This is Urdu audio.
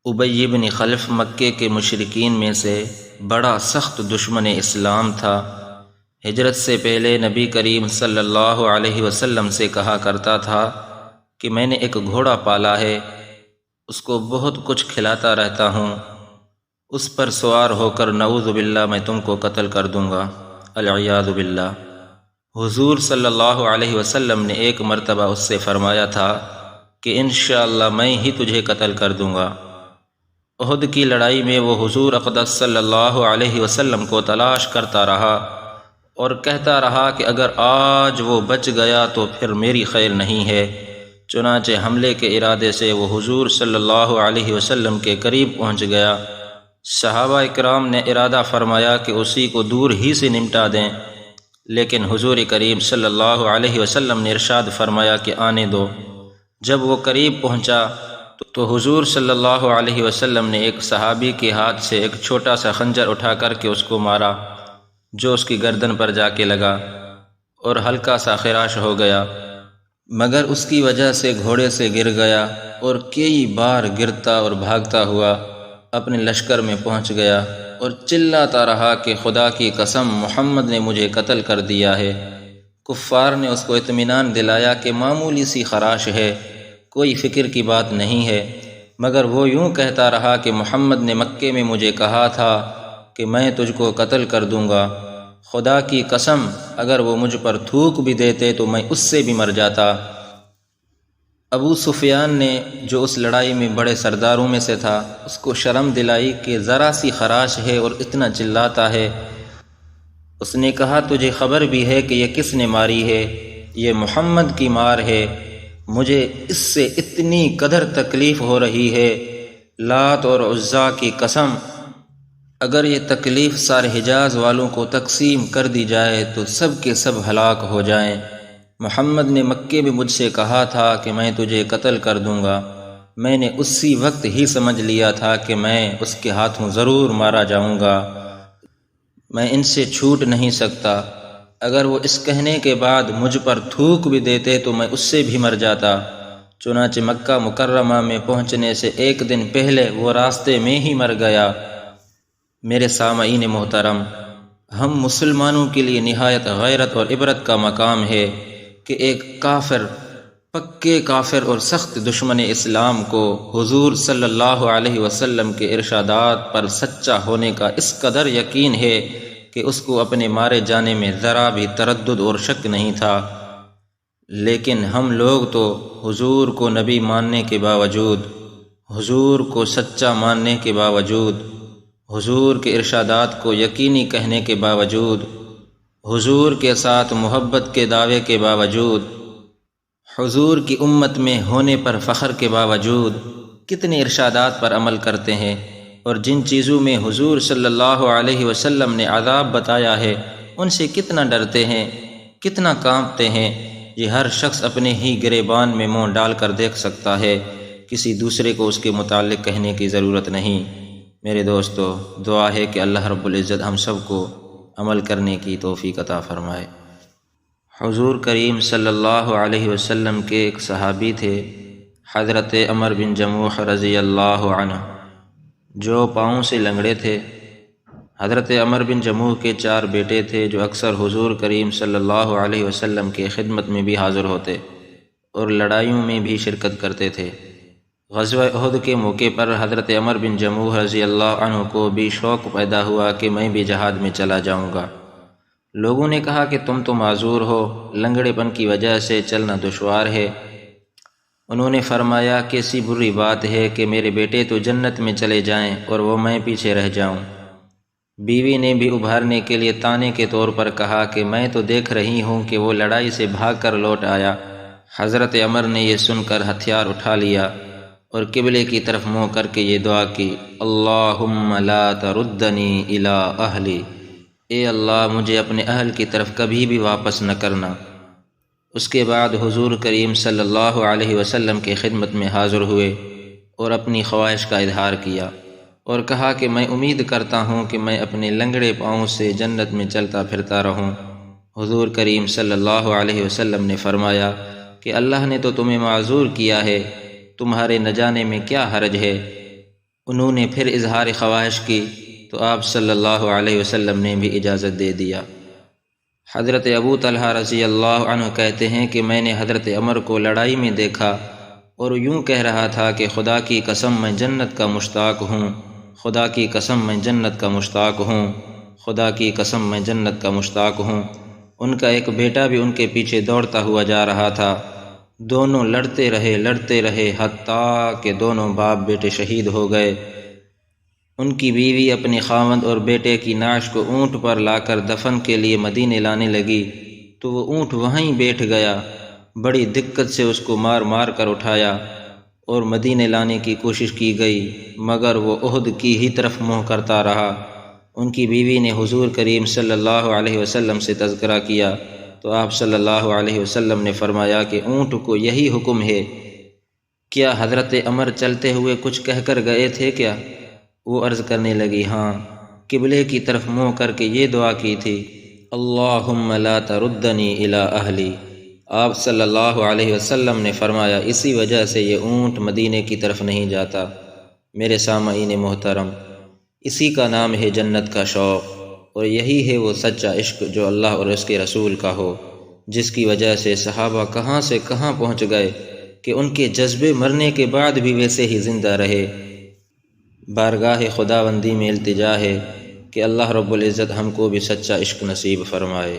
ابی بن خلف مکے کے مشرکین میں سے بڑا سخت دشمن اسلام تھا۔ ہجرت سے پہلے نبی کریم صلی اللہ علیہ وسلم سے کہا کرتا تھا کہ میں نے ایک گھوڑا پالا ہے، اس کو بہت کچھ کھلاتا رہتا ہوں، اس پر سوار ہو کر نعوذ باللہ میں تم کو قتل کر دوں گا، العیاذ باللہ۔ حضور صلی اللہ علیہ وسلم نے ایک مرتبہ اس سے فرمایا تھا کہ انشاءاللہ میں ہی تجھے قتل کر دوں گا۔ احد کی لڑائی میں وہ حضور اقدس صلی اللہ علیہ وسلم کو تلاش کرتا رہا اور کہتا رہا کہ اگر آج وہ بچ گیا تو پھر میری خیر نہیں ہے۔ چنانچہ حملے کے ارادے سے وہ حضور صلی اللہ علیہ وسلم کے قریب پہنچ گیا۔ صحابہ اکرام نے ارادہ فرمایا کہ اسی کو دور ہی سے نمٹا دیں، لیکن حضور کریم صلی اللہ علیہ وسلم نے ارشاد فرمایا کہ آنے دو۔ جب وہ قریب پہنچا تو حضور صلی اللہ علیہ وسلم نے ایک صحابی کے ہاتھ سے ایک چھوٹا سا خنجر اٹھا کر کے اس کو مارا، جو اس کی گردن پر جا کے لگا اور ہلکا سا خراش ہو گیا، مگر اس کی وجہ سے گھوڑے سے گر گیا اور کئی بار گرتا اور بھاگتا ہوا اپنے لشکر میں پہنچ گیا اور چلاتا رہا کہ خدا کی قسم محمد نے مجھے قتل کر دیا ہے۔ کفار نے اس کو اطمینان دلایا کہ معمولی سی خراش ہے، کوئی فکر کی بات نہیں ہے، مگر وہ یوں کہتا رہا کہ محمد نے مکے میں مجھے کہا تھا کہ میں تجھ کو قتل کر دوں گا، خدا کی قسم اگر وہ مجھ پر تھوک بھی دیتے تو میں اس سے بھی مر جاتا۔ ابو سفیان نے، جو اس لڑائی میں بڑے سرداروں میں سے تھا، اس کو شرم دلائی کہ ذرا سی خراش ہے اور اتنا چلاتا ہے۔ اس نے کہا تجھے خبر بھی ہے کہ یہ کس نے ماری ہے؟ یہ محمد کی مار ہے، مجھے اس سے اتنی قدر تکلیف ہو رہی ہے، لات اور عزا کی قسم اگر یہ تکلیف سارے حجاز والوں کو تقسیم کر دی جائے تو سب کے سب ہلاک ہو جائیں۔ محمد نے مکے میں مجھ سے کہا تھا کہ میں تجھے قتل کر دوں گا، میں نے اسی وقت ہی سمجھ لیا تھا کہ میں اس کے ہاتھوں ضرور مارا جاؤں گا، میں ان سے چھوٹ نہیں سکتا۔ اگر وہ اس کہنے کے بعد مجھ پر تھوک بھی دیتے تو میں اس سے بھی مر جاتا۔ چنانچہ مکہ مکرمہ میں پہنچنے سے ایک دن پہلے وہ راستے میں ہی مر گیا۔ میرے سامعین محترم، ہم مسلمانوں کے لیے نہایت غیرت اور عبرت کا مقام ہے کہ ایک کافر، پکے کافر اور سخت دشمن اسلام کو حضور صلی اللہ علیہ وسلم کے ارشادات پر سچا ہونے کا اس قدر یقین ہے کہ اس کو اپنے مارے جانے میں ذرا بھی تردد اور شک نہیں تھا، لیکن ہم لوگ تو حضور کو نبی ماننے کے باوجود، حضور کو سچا ماننے کے باوجود، حضور کے ارشادات کو یقینی کہنے کے باوجود، حضور کے ساتھ محبت کے دعوے کے باوجود، حضور کی امت میں ہونے پر فخر کے باوجود کتنے ارشادات پر عمل کرتے ہیں، اور جن چیزوں میں حضور صلی اللہ علیہ وسلم نے عذاب بتایا ہے ان سے کتنا ڈرتے ہیں، کتنا کانپتے ہیں۔ یہ ہر شخص اپنے ہی گریبان میں منہ ڈال کر دیکھ سکتا ہے، کسی دوسرے کو اس کے متعلق کہنے کی ضرورت نہیں۔ میرے دوستو، دعا ہے کہ اللہ رب العزت ہم سب کو عمل کرنے کی توفیق عطا فرمائے۔ حضور کریم صلی اللہ علیہ وسلم کے ایک صحابی تھے، حضرت عمر بن جموح رضی اللہ عنہ، جو پاؤں سے لنگڑے تھے۔ حضرت عمر بن جموح کے 4 بیٹے تھے جو اکثر حضور کریم صلی اللہ علیہ وسلم کی خدمت میں بھی حاضر ہوتے اور لڑائیوں میں بھی شرکت کرتے تھے۔ غزوہ احد کے موقع پر حضرت عمر بن جموح رضی اللہ عنہ کو بھی شوق پیدا ہوا کہ میں بھی جہاد میں چلا جاؤں گا۔ لوگوں نے کہا کہ تم تو معذور ہو، لنگڑے پن کی وجہ سے چلنا دشوار ہے۔ انہوں نے فرمایا کیسی بری بات ہے کہ میرے بیٹے تو جنت میں چلے جائیں اور وہ میں پیچھے رہ جاؤں۔ بیوی نے بھی ابھارنے کے لیے طعنے کے طور پر کہا کہ میں تو دیکھ رہی ہوں کہ وہ لڑائی سے بھاگ کر لوٹ آیا۔ حضرت عمر نے یہ سن کر ہتھیار اٹھا لیا اور قبلے کی طرف منہ کر کے یہ دعا کی، اللہم لا تردنی الی اہلی، اے اللہ مجھے اپنے اہل کی طرف کبھی بھی واپس نہ کرنا۔ اس کے بعد حضور کریم صلی اللہ علیہ وسلم کی خدمت میں حاضر ہوئے اور اپنی خواہش کا اظہار کیا اور کہا کہ میں امید کرتا ہوں کہ میں اپنے لنگڑے پاؤں سے جنت میں چلتا پھرتا رہوں۔ حضور کریم صلی اللہ علیہ وسلم نے فرمایا کہ اللہ نے تو تمہیں معذور کیا ہے، تمہارے نہ جانے میں کیا حرج ہے۔ انہوں نے پھر اظہار خواہش کی تو آپ صلی اللہ علیہ وسلم نے بھی اجازت دے دیا۔ حضرت ابو طلحہ رضی اللہ عنہ کہتے ہیں کہ میں نے حضرت عمر کو لڑائی میں دیکھا اور یوں کہہ رہا تھا کہ خدا کی قسم میں جنت کا مشتاق ہوں، خدا کی قسم میں جنت کا مشتاق ہوں، خدا کی قسم میں جنت کا مشتاق ہوں۔ ان کا ایک بیٹا بھی ان کے پیچھے دوڑتا ہوا جا رہا تھا۔ دونوں لڑتے رہے حتیٰ کہ دونوں باپ بیٹے شہید ہو گئے۔ ان کی بیوی اپنے خاوند اور بیٹے کی نعش کو اونٹ پر لا کر دفن کے لیے مدینے لانے لگی تو وہ اونٹ وہیں بیٹھ گیا۔ بڑی دقت سے اس کو مار مار کر اٹھایا اور مدینے لانے کی کوشش کی گئی، مگر وہ احد کی ہی طرف منہ کرتا رہا۔ ان کی بیوی نے حضور کریم صلی اللہ علیہ وسلم سے تذکرہ کیا تو آپ صلی اللہ علیہ وسلم نے فرمایا کہ اونٹ کو یہی حکم ہے۔ کیا حضرت عمر چلتے ہوئے کچھ کہہ کر گئے تھے کیا؟ وہ عرض کرنے لگی ہاں، قبلے کی طرف منہ کر کے یہ دعا کی تھی، اللہم لا تردنی الی اہلی۔ آپ صلی اللہ علیہ وسلم نے فرمایا اسی وجہ سے یہ اونٹ مدینے کی طرف نہیں جاتا۔ میرے سامعین محترم، اسی کا نام ہے جنت کا شوق، اور یہی ہے وہ سچا عشق جو اللہ اور اس کے رسول کا ہو، جس کی وجہ سے صحابہ کہاں سے کہاں پہنچ گئے کہ ان کے جذبے مرنے کے بعد بھی ویسے ہی زندہ رہے۔ بارگاہ خداوندی میں التجا ہے کہ اللہ رب العزت ہم کو بھی سچا عشق نصیب فرمائے۔